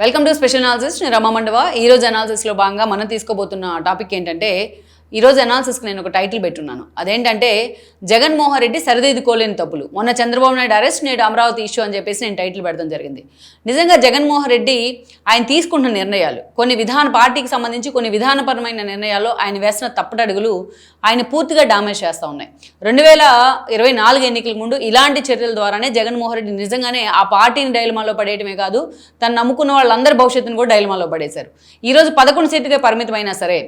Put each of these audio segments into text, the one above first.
Welcome to special analysis. నేను రమా మండవ. ఈ రోజు అనాలిసిస్లో భాగంగా మనం తీసుకోబోతున్న టాపిక్ ఏంటంటే, ఈరోజు అనాలిసిస్కి నేను ఒక టైటిల్ పెట్టున్నాను. అదేంటంటే జగన్మోహన్ రెడ్డి సరిదిద్దుకోలేని తప్పులు, మొన్న చంద్రబాబు నాయుడు అరెస్ట్, నేడు అమరావతి ఇష్యూ అని చెప్పేసి నేను టైటిల్ పెడతాం జరిగింది. నిజంగా జగన్మోహన్ రెడ్డి ఆయన తీసుకుంటున్న నిర్ణయాలు, కొన్ని పార్టీకి సంబంధించి కొన్ని విధానపరమైన నిర్ణయాల్లో ఆయన వేసిన తప్పటడుగులు ఆయన పూర్తిగా డామేజ్ చేస్తూ ఉన్నాయి. 2024 ఎన్నికల ముందు ఇలాంటి చర్యల ద్వారానే జగన్మోహన్ రెడ్డి నిజంగానే ఆ పార్టీని డైలమాలో పడేయటమే కాదు, తను నమ్ముకున్న వాళ్ళందరి భవిష్యత్తును కూడా డైలమాలో పడేశారు. ఈరోజు 11 సీట్లుగా పరిమితమైనా సరే,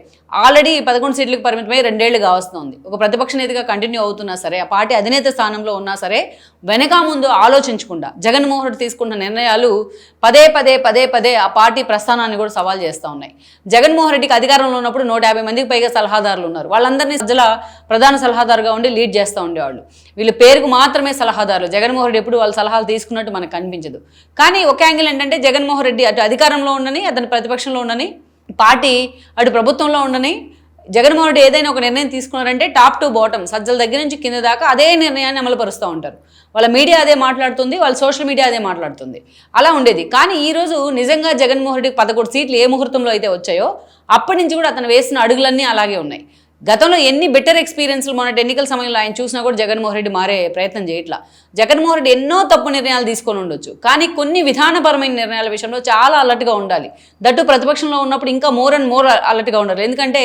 ఆల్రెడీ 11 సీట్లకు పరిమితమై 2 ఏళ్లుగా వస్తుంది. ఒక ప్రతిపక్ష నేతగా కంటిన్యూ అవుతున్నా సరే, ఆ పార్టీ అధినేత స్థానంలో ఉన్నా సరే, వెనక ముందు ఆలోచించకుండా జగన్మోహన్ రెడ్డి తీసుకున్న నిర్ణయాలు పదే పదే ఆ పార్టీ ప్రస్థానాన్ని కూడా సవాల్ చేస్తూ ఉన్నాయి. జగన్మోహన్ రెడ్డికి అధికారంలో ఉన్నప్పుడు 150 మందికి పైగా సలహాదారులు ఉన్నారు. వాళ్ళందరినీ సజ్జల ప్రధాన సలహాదారుగా ఉండి లీడ్ చేస్తూ ఉండేవాళ్ళు. వీళ్ళు పేరుకు మాత్రమే సలహాదారులు. జగన్మోహన్ రెడ్డి ఎప్పుడు వాళ్ళ సలహాలు తీసుకున్నట్టు మనకు కనిపించదు. కానీ ఒక యాంగిల్ ఏంటంటే, జగన్మోహన్ రెడ్డి అటు అధికారంలో ఉండని, అతని ప్రతిపక్షంలో ఉండని, పార్టీ అటు ప్రభుత్వంలో ఉండని, జగన్మోహన్ రెడ్డి ఏదైనా ఒక నిర్ణయం తీసుకున్నారంటే టాప్ టు బాటమ్, సజ్జల దగ్గర నుంచి కింద దాకా అదే నిర్ణయాన్ని అమలుపరుస్తూ ఉంటారు. వాళ్ళ మీడియా అదే మాట్లాడుతుంది, వాళ్ళ సోషల్ మీడియా అదే మాట్లాడుతుంది. అలా ఉండేది. కానీ ఈరోజు నిజంగా జగన్మోహన్ రెడ్డికి 11 సీట్లు ఏ ముహూర్తంలో అయితే వచ్చాయో అప్పటి నుంచి కూడా అతను వేసిన అడుగులన్నీ అలాగే ఉన్నాయి. గతంలో ఎన్ని బెటర్ ఎక్స్పీరియన్స్లు మొన్నటి ఎన్నికల సమయంలో ఆయన చూసినా కూడా జగన్మోహన్ రెడ్డి మారే ప్రయత్నం చేయట్లా. జగన్మోహన్ రెడ్డి ఎన్నో తప్పు నిర్ణయాలు తీసుకొని ఉండొచ్చు, కానీ కొన్ని విధానపరమైన నిర్ణయాల విషయంలో చాలా అలర్ట్గా ఉండాలి. దట్టు ప్రతిపక్షంలో ఉన్నప్పుడు ఇంకా మోర్ అండ్ మోర్ అలర్ట్గా ఉండాలి. ఎందుకంటే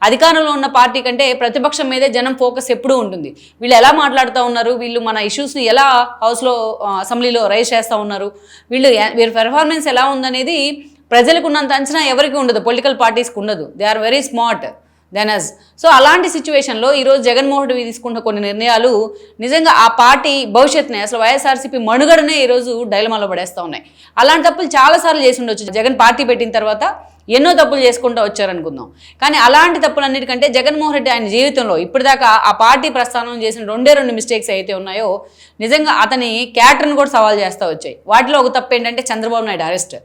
అధికారంలో ఉన్న పార్టీ కంటే ప్రతిపక్షం మీదే జనం ఫోకస్ ఎప్పుడూ ఉంటుంది. వీళ్ళు ఎలా మాట్లాడుతూ ఉన్నారు, వీళ్ళు మన ఇష్యూస్ని ఎలా హౌస్లో అసెంబ్లీలో రైజ్ చేస్తూ ఉన్నారు, వీరి పెర్ఫార్మెన్స్ ఎలా ఉందనేది ప్రజలకు ఉన్నంత అంచనా ఎవరికి ఉండదు, పొలిటికల్ పార్టీస్కి ఉండదు. They are very smart than us. So అలాంటి సిచ్యువేషన్లో ఈరోజు జగన్మోహన్ రెడ్డి తీసుకున్న కొన్ని నిర్ణయాలు నిజంగా ఆ పార్టీ భవిష్యత్తుని, అసలు వైఎస్ఆర్సీపీ మనుగడనే ఈరోజు డైలమాలో పడేస్తూ ఉన్నాయి. అలాంటి తప్పులు చాలాసార్లు చేసి ఉండొచ్చు. జగన్ పార్టీ పెట్టిన తర్వాత ఎన్నో తప్పులు చేసుకుంటూ వచ్చారనుకుందాం. కానీ అలాంటి తప్పులన్నిటికంటే జగన్మోహన్ రెడ్డి ఆయన జీవితంలో ఇప్పటిదాకా ఆ పార్టీ ప్రస్థానం చేసిన 2 మిస్టేక్స్ అయితే ఉన్నాయో, నిజంగా అతని క్యారెక్టర్ని కూడా సవాల్ చేస్తూ వచ్చాయి. వాటిలో ఒక తప్పు ఏంటంటే చంద్రబాబు నాయుడు అరెస్ట్.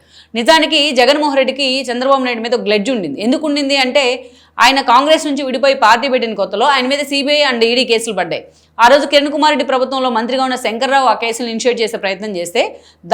నిజానికి జగన్మోహన్ రెడ్డికి చంద్రబాబు నాయుడు మీద ఒక గ్లెడ్జ్ ఉండింది. ఎందుకు ఉండింది అంటే, ఆయన కాంగ్రెస్ నుంచి విడిపోయి పార్టీ పెట్టిన కొత్తలో ఆయన మీద సిబిఐ అండ్ ఈడీ కేసులు పడ్డాయి. ఆ రోజు కిరణ్ కుమార్ రెడ్డి ప్రభుత్వంలో మంత్రిగా ఉన్న శంకర్రావు ఆ కేసులు ఇనిషియేట్ చేసే ప్రయత్నం చేస్తే,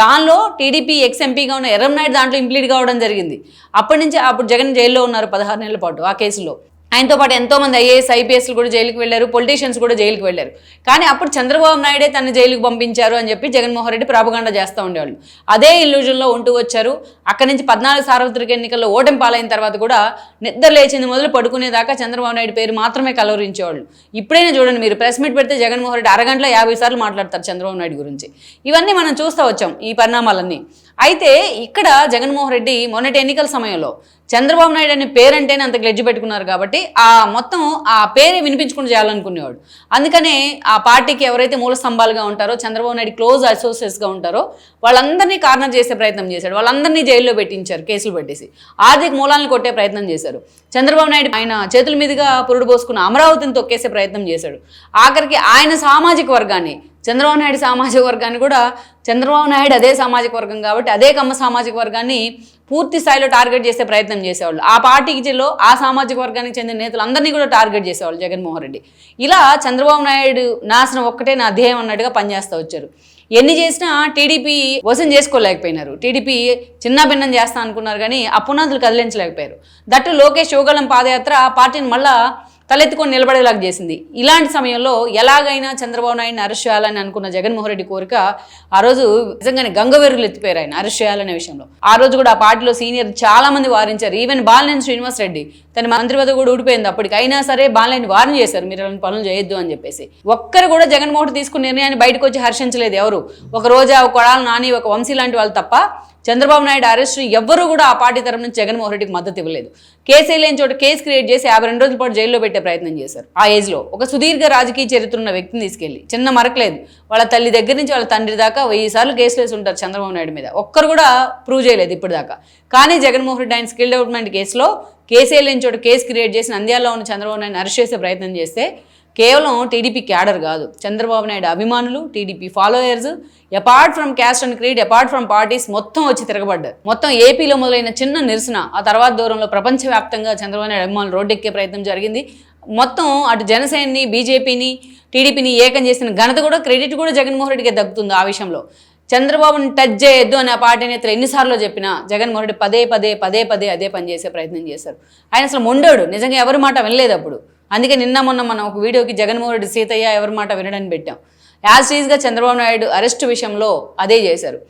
దానిలో టీడీపీ ఎక్స్ ఎంపీగా ఉన్న ఎర్రంనాయుడు దాంట్లో ఇంప్లీడ్ కావడం జరిగింది. అప్పటి నుంచి అప్పుడు జగన్ జైల్లో ఉన్నారు 16 నెలల పాటు ఆ కేసులో. ఆయనతో పాటు ఎంతోమంది ఐఏఎస్ ఐపీఎస్లు కూడా జైలుకి వెళ్ళారు, పొలిటీషియన్స్ కూడా జైలుకి వెళ్ళారు. కానీ అప్పుడు చంద్రబాబు నాయుడే తన జైలుకి పంపించారు అని చెప్పి జగన్మోహన్ రెడ్డి ప్రాపగాండా చేస్తూ ఉండేవాళ్ళు. అదే ఇల్యూజన్లో ఉంటూ వచ్చారు. అక్కడి నుంచి 14 సార్వత్రిక ఎన్నికల్లో ఓటమి పాలైన తర్వాత కూడా నిద్ర లేచింది మొదలు పడుకునేదాకా చంద్రబాబు నాయుడు పేరు మాత్రమే కలవరించేవాళ్ళు. ఇప్పుడైనా చూడండి, మీరు ప్రెస్ మీట్ పెడితే జగన్మోహన్ రెడ్డి అరగంటలో 50 సార్లు మాట్లాడతారు చంద్రబాబు నాయుడు గురించి. ఇవన్నీ మనం చూస్తూ వచ్చాం, ఈ పరిణామాలన్నీ. అయితే ఇక్కడ జగన్మోహన్ రెడ్డి మొన్నటి ఎన్నికల సమయంలో చంద్రబాబు నాయుడు అనే పేరంటేనే అంత గ్లెడ్జ్ పెట్టుకున్నారు కాబట్టి మొత్తం ఆ పేరే వినిపించుకుంటూ చేయాలనుకునేవాడు. అందుకనే ఆ పార్టీకి ఎవరైతే మూల స్తంభాలుగా ఉంటారో, చంద్రబాబు నాయుడు క్లోజ్ అసోసియేట్స్గా ఉంటారో, వాళ్ళందరినీ కార్నర్ చేసే ప్రయత్నం చేశాడు. వాళ్ళందరినీ జైల్లో పెట్టించారు, కేసులు పెట్టేసి ఆర్థిక మూలాలను కొట్టే ప్రయత్నం చేశారు. చంద్రబాబు నాయుడు ఆయన చేతుల మీదుగా పురుడు పోసుకున్న అమరావతిని తొక్కేసే ప్రయత్నం చేశాడు. ఆఖరికి ఆయన సామాజిక వర్గాన్ని, చంద్రబాబు నాయుడు సామాజిక వర్గాన్ని కూడా, చంద్రబాబు నాయుడు అదే సామాజిక వర్గం కాబట్టి అదే కమ్మ సామాజిక వర్గాన్ని పూర్తి స్థాయిలో టార్గెట్ చేసే ప్రయత్నం చేసేవాళ్ళు. ఆ పార్టీలో ఆ సామాజిక వర్గానికి చెందిన నేతలందరినీ కూడా టార్గెట్ చేసేవాళ్ళు జగన్మోహన్ రెడ్డి. ఇలా చంద్రబాబు నాయుడు నాశనం ఒక్కటే నా ధ్యేయం అన్నట్టుగా పనిచేస్తూ వచ్చారు. ఎన్ని చేసినా టీడీపీ వశం చేసుకోలేకపోయినారు. టీడీపీ చిన్న భిన్నం చేస్తా అనుకున్నారు, కానీ ఆ పునాదులు కదిలించలేకపోయారు. దట్టు లోకేష్ యోగళం పాదయాత్ర ఆ పార్టీని మళ్ళా తలెత్తుకొని నిలబడేలాగా చేసింది. ఇలాంటి సమయంలో ఎలాగైనా చంద్రబాబు నాయుడిని అరెస్ట్ చేయాలని అనుకున్న జగన్మోహన్ రెడ్డి కోరిక ఆ రోజు నిజంగానే గంగవెర్రులు ఎత్తిపోయారు ఆయన అరెస్ట్ చేయాలనే విషయంలో. ఆ రోజు కూడా ఆ పార్టీలో సీనియర్ చాలా మంది వారించారు. ఈవెన్ బాలినేని శ్రీనివాస్ రెడ్డి తన మంత్రి పదవి కూడా ఊడిపోయింది అప్పటికి. అయినా సరే బాలినేని వార్న్ చేశారు, మీరు అలాంటి పనులు చేయొద్దు అని చెప్పేసి. ఒక్కరు కూడా జగన్మోహన్ రెడ్డి తీసుకున్న నిర్ణయాన్ని బయటకు వచ్చి హర్షించలేదు ఎవరు. ఒక రోజా, ఒక కొడాల నాని, ఒక వంశీ లాంటి వాళ్ళు తప్ప చంద్రబాబు నాయుడు అరెస్ట్ ఎవ్వరూ కూడా ఆ పార్టీ తరఫు నుంచి జగన్మోహన్ రెడ్డికి మద్దతు ఇవ్వలేదు. కేసే లేని చోట కేసు క్రియేట్ చేసి 52 రోజుల పాటు జైల్లో పెట్టే ప్రయత్నం చేశారు. ఆ ఏజ్లో ఒక సుదీర్ఘ రాజకీయ చరిత్ర ఉన్న వ్యక్తిని తీసుకెళ్లి, చిన్న మరకలేదు, వాళ్ళ తల్లి దగ్గర నుంచి వాళ్ళ తండ్రి దాకా 1000 సార్లు కేసులు వేసి ఉంటారు చంద్రబాబు నాయుడు మీద. ఒక్కరు కూడా ప్రూవ్ చేయలేదు ఇప్పటిదాకా. కానీ జగన్మోహన్ రెడ్డి ఆయన స్కిల్ డెవలప్మెంట్ కేసులో కేసే లేని చోట కేసు క్రియేట్ చేసి నంద్యాలలో ఉన్న చంద్రబాబు నాయుడు అరెస్ట్ చేసే ప్రయత్నం చేస్తే, కేవలం టీడీపీ క్యాడర్ కాదు, చంద్రబాబు నాయుడు అభిమానులు, TDP followers, apart from caste and creed, apart from parties మొత్తం వచ్చి తిరగబడ్డారు. మొత్తం ఏపీలో మొదలైన చిన్న నిరసన ఆ తర్వాత దూరంలో ప్రపంచవ్యాప్తంగా చంద్రబాబు నాయుడు అభిమానులు రోడ్డెక్కే ప్రయత్నం జరిగింది. మొత్తం అటు జనసేనని, బీజేపీని, టీడీపీని ఏకం చేసిన ఘనత కూడా, క్రెడిట్ కూడా జగన్మోహన్ రెడ్డికి దక్కుతుంది ఆ విషయంలో. చంద్రబాబుని టచ్ చేయొద్దు అని ఆ పార్టీ నేతలు ఎన్నిసార్లు చెప్పినా జగన్మోహన్ రెడ్డి పదే పదే అదే పని చేసే ప్రయత్నం చేశారు. ఆయన అసలు మొండోడు, నిజంగా ఎవరి మాట వినలేదు అప్పుడు. అందుకే నిన్న మొన్న మనం ఒక వీడియోకి జగన్మోహన్ రెడ్డి సీతయ్య ఎవరి మాట వినడని పెట్టాం. యాజ్ ఈజ్గా చంద్రబాబు నాయుడు అరెస్ట్ విషయంలో అదే చేశారు.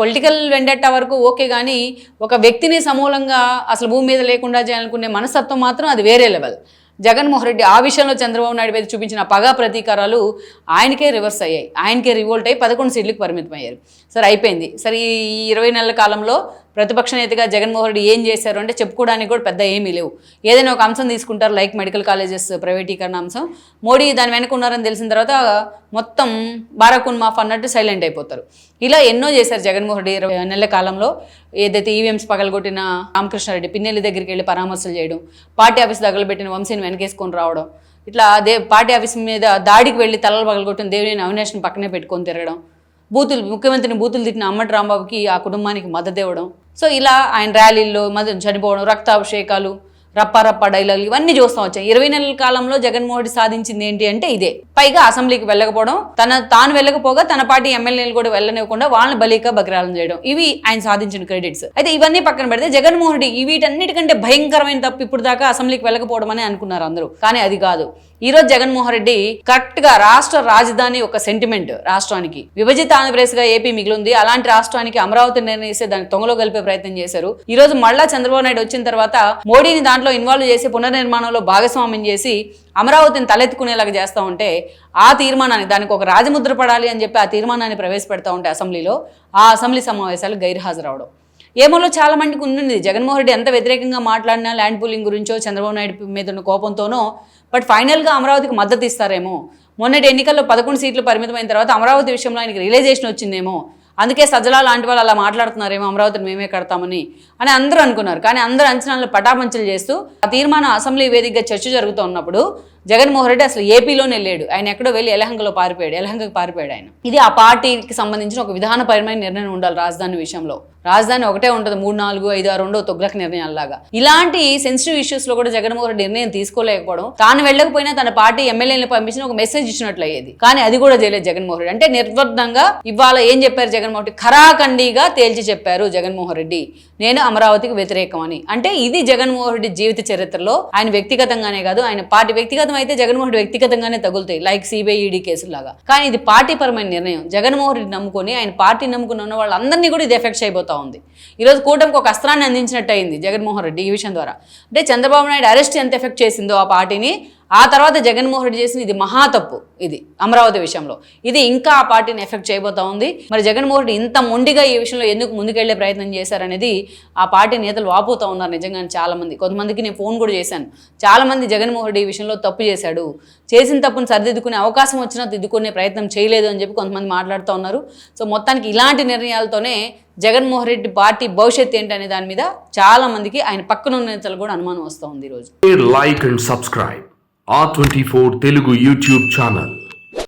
పొలిటికల్ వెండెట్టా వరకు ఓకే, కానీ ఒక వ్యక్తిని సమూలంగా అసలు భూమి మీద లేకుండా చేయాలనుకునే మనస్తత్వం మాత్రం అది వేరే లెవెల్. జగన్మోహన్ రెడ్డి ఆ విషయంలో చంద్రబాబు నాయుడు మీద చూపించిన పగా ప్రతీకారాలు ఆయనకే రివర్స్ అయ్యాయి. ఆయనకే రివోల్ట్ అయ్యి 11 సీట్లకు పరిమితం అయ్యారు. సరే అయిపోయింది. సరే ఈ 20 నెలల కాలంలో ప్రతిపక్ష నేతగా జగన్మోహన్ రెడ్డి ఏం చేశారు అంటే చెప్పుకోవడానికి కూడా పెద్ద ఏమీ లేవు. ఏదైనా ఒక అంశం తీసుకుంటారు, లైక్ మెడికల్ కాలేజెస్ ప్రైవేటీకరణ అంశం. మోడీ దాని వెనక ఉన్నారని తెలిసిన తర్వాత మొత్తం బారాకున్ మాఫ్ అన్నట్టు సైలెంట్ అయిపోతారు. ఇలా ఎన్నో చేశారు జగన్మోహన్ రెడ్డి 20 నెలల కాలంలో. ఏదైతే ఈవీఎంస్ పగలగొట్టిన రామకృష్ణారెడ్డి పిన్నెల్లి దగ్గరికి వెళ్ళి పరామర్శలు చేయడం, పార్టీ ఆఫీస్ తగలబెట్టిన వంశీని వెనకేసుకొని రావడం, ఇట్లా పార్టీ ఆఫీస్ మీద దాడికి వెళ్ళి తలలు పగలగొట్టిన దేవినేని అవినాష్ని పక్కనే పెట్టుకొని తిరగడం, ముఖ్యమంత్రిని బూతులు తిట్టిన అమ్మటి రాంబాబుకి ఆ కుటుంబానికి మద్దతు ఇవ్వడం. సో ఇలా ఆయన ర్యాలీల్లో చనిపోవడం, రక్తాభిషేకాలు, రప్ప డైలాగులు ఇవన్నీ చూస్తాం వచ్చాయి. 20 నెలల కాలంలో జగన్మోహన్ రెడ్డి సాధించింది ఏంటి అంటే ఇదే. పైగా అసెంబ్లీకి వెళ్ళకపోవడం, తాను వెళ్ళకపోగా తన పార్టీ ఎమ్మెల్యేలు కూడా వెళ్ళనివ్వకుండా వాళ్ళని బలిక బగ్రాలం చేయడం, ఇవి ఆయన సాధించిన క్రెడిట్స్. అయితే ఇవన్నీ పక్కన పెడితే జగన్మోహన్ రెడ్డి వీటన్నిటికంటే భయంకరమైన తప్పు ఇప్పుడు దాకా అసెంబ్లీకి వెళ్ళకపోవడం అని అనుకున్నారు అందరూ. కానీ అది కాదు. ఈ రోజు జగన్మోహన్ రెడ్డి కరెక్ట్ గా రాష్ట్ర రాజధాని ఒక సెంటిమెంట్, రాష్ట్రానికి విభజిత ఆంధ్రప్రదేశ్ గా ఏపీ మిగిలింది, అలాంటి రాష్ట్రానికి అమరావతి నిర్ణయిస్తే దాన్ని తొంగలో కలిపే ప్రయత్నం చేశారు. ఈ రోజు మళ్ళా చంద్రబాబు నాయుడు వచ్చిన తర్వాత మోడీని దాంట్లో ఇన్వాల్వ్ చేసి పునర్నిర్మాణంలో భాగస్వామ్యం చేసి అమరావతిని తలెత్తుకునేలాగా చేస్తూ ఉంటే ఆ తీర్మానాన్ని, దానికి ఒక రాజముద్ర పడాలి అని చెప్పి ఆ తీర్మానాన్ని ప్రవేశపెడతా ఉంటే అసెంబ్లీలో ఆ అసెంబ్లీ సమావేశాలు గైర్హాజరవడం ఏమోలో చాలా మందికి ఉంది. జగన్మోహన్ రెడ్డి ఎంత వ్యతిరేకంగా మాట్లాడినా ల్యాండ్ పూలింగ్ గురించో చంద్రబాబు నాయుడు మీద ఉన్న కోపంతోనో, బట్ ఫైనల్గా అమరావతికి మద్దతు ఇస్తారేమో, మొన్నటి ఎన్నికల్లో 11 సీట్లు పరిమితమైన తర్వాత అమరావతి విషయంలో ఆయనకి రియలైజేషన్ వచ్చిందేమో, అందుకే సజ్జలా లాంటి వాళ్ళు అలా మాట్లాడుతున్నారేమో అమరావతిని మేమే కడతామని అని అందరూ అనుకున్నారు. కానీ అందరూ అంచనాలను పటాపంచలు చేస్తూ ఆ తీర్మానం అసెంబ్లీ వేదికగా చర్చ జరుగుతూ ఉన్నప్పుడు జగన్మోహన్ రెడ్డి అసలు ఏపీలోనే లేడు. ఆయన ఎక్కడో వెళ్ళి యలహంకకి పారిపోయాడు ఆయన. ఇది ఆ పార్టీకి సంబంధించిన ఒక విధానపరమైన నిర్ణయం ఉండాలి రాజధాని విషయంలో. రాజధాని ఒకటే ఉంటుంది, 3, 4, 5, 6 తొగ్లక నిర్ణయాల్లాగా. ఇలాంటి సెన్సిటివ్ ఇష్యూస్ లో కూడా జగన్మోహన్ రెడ్డి నిర్ణయం తీసుకోలేకపోవడం, తాను వెళ్ళకపోయినా తన పార్టీ ఎమ్మెల్యేలను పంపించిన ఒక మెసేజ్ ఇచ్చినట్లు అయ్యేది. కానీ అది కూడా చేయలేదు జగన్మోహన్ రెడ్డి. అంటే నిర్వర్ధంగా ఇవాళ ఏం చెప్పారు జగన్మోహన్ రెడ్డి, ఖరాఖండిగా తేల్చి చెప్పారు జగన్మోహన్ రెడ్డి, నేను అమరావతికి వ్యతిరేకం అని. అంటే ఇది జగన్మోహన్ రెడ్డి జీవిత చరిత్రలో ఆయన వ్యక్తిగతంగానే కాదు, ఆయన పార్టీ వ్యక్తిగతం అయితే జగన్మోహన్ రెడ్డి వ్యక్తిగతంగానే తగులుతాయి, లైక్ సిబిఐ ఈడీ కేసులాగా. కానీ ఇది పార్టీ పరమైన నిర్ణయం. జగన్మోహన్ రెడ్డి నమ్ముకొని ఆయన పార్టీ నమ్ముకుని ఉన్న వాళ్ళందరినీ కూడా ఇది ఎఫెక్ట్ చేయబోతా ఉంది. ఈరోజు కూటమికి ఒక అస్త్రాన్ని అందించినట్టు అయింది జగన్మోహన్ రెడ్డి ఈ విషయం ద్వారా. అంటే చంద్రబాబు నాయుడు అరెస్ట్ ఎంత ఎఫెక్ట్ చేసిందో ఆ పార్టీని, ఆ తర్వాత జగన్మోహన్ రెడ్డి చేసిన ఇది మహా తప్పు. ఇది అమరావతి విషయంలో ఇది ఇంకా ఆ పార్టీని ఎఫెక్ట్ చేయబోతా ఉంది. మరి జగన్మోహన్ రెడ్డి ఇంత మొండిగా ఈ విషయంలో ఎందుకు ముందుకెళ్లే ప్రయత్నం చేశారనేది ఆ పార్టీ నేతలు వాపోతూ ఉన్నారు నిజంగా. చాలా మంది, కొంతమందికి నేను ఫోన్ కూడా చేశాను. చాలా మంది జగన్మోహన్ రెడ్డి ఈ విషయంలో తప్పు చేశాడు, చేసిన తప్పును సరిదిద్దుకునే అవకాశం వచ్చినా దిద్దుకునే ప్రయత్నం చేయలేదు అని చెప్పి కొంతమంది మాట్లాడుతూ ఉన్నారు. సో మొత్తానికి ఇలాంటి నిర్ణయాలతోనే జగన్మోహన్ రెడ్డి పార్టీ భవిష్యత్తు ఏంటనే దాని మీద చాలా మందికి ఆయన పక్కన ఉన్న నేతలు కూడా అనుమానం వస్తూ ఉంది ఈరోజు. Like and subscribe R24 Telugu YouTube channel.